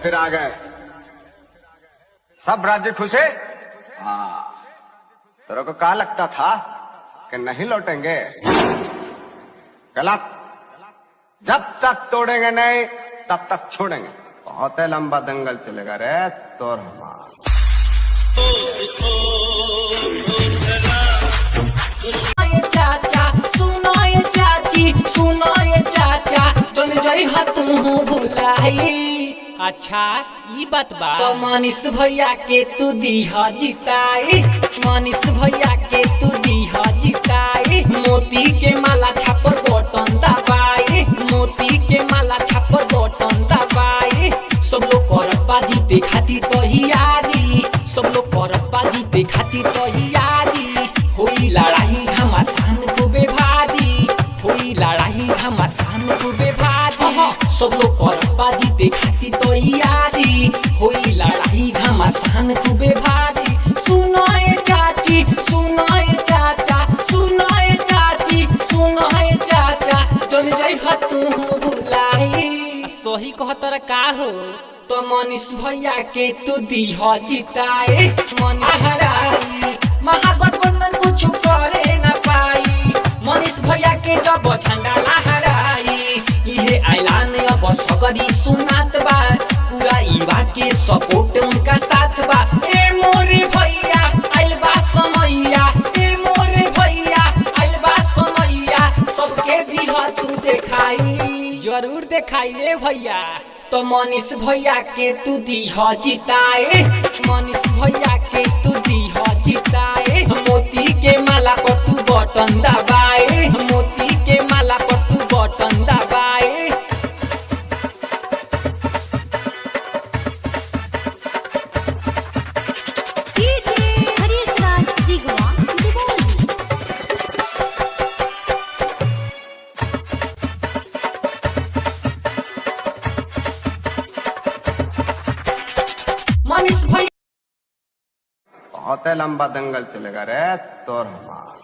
फिर आ गए। सब राज्य खुश है। हाँ, तेरे को क्या लगता था कि नहीं लौटेंगे? गलत। जब तक तोड़ेंगे नहीं तब तक छोड़ेंगे। बहुत लंबा दंगल चलेगा रे तोर हमारा। चाचा सुनो ये चाची, सुनो ये चाचा, चल जाई तू भुलाई। अच्छा ई बात बा। तो मनीष भैया के तू दीहा जिताई, मनीष भैया के तू दीहा जिताई। मोती के माला छापर बटन दबाई, मोती के माला छापर बटन दबाई। सब लोग करबा जीते खातिर तैयारी, सब लोग करबा जीते खातिर तैयारी। होई लड़ाई घमासान खूबे भारी, होई लड़ाई घमासान खूबे भारी। सब लोग करबा जीते खातिर तैयारी, होई लड़ाई घमासान खूबे भारी। सुनो ये चाची, सुनो ये चाचा, सुनो ये चाची, सुनो ये चाचा, चल जाई तू भुलाई। सही कहतर का हो। तो मनीष भैया के तू दीहा जिताए। मनीष महागठबंधन कुछ करे न पाई, मनीष भैया के जब झंडा लहराई। इहे ऐलान अब सकरी सुनात बा, पूरा युवा के सपोर्ट उनका साथ बा। ए मोरे भैया आइल बा समैया, ए मोरे भैया आइल बा समैया, सबके दीहा तू देखाई। जरूर दिखाई रे भैया। तो मनीष भैया के तू दीहा जिताए, मनीष भैया के तू दीहा जिताए। मोती के माला को तू बटन दबाए, मोती के माला को तू बटन दबाए। मनीष भैया बहुत लंबा दंगल चलेगा रे तोर हमारा।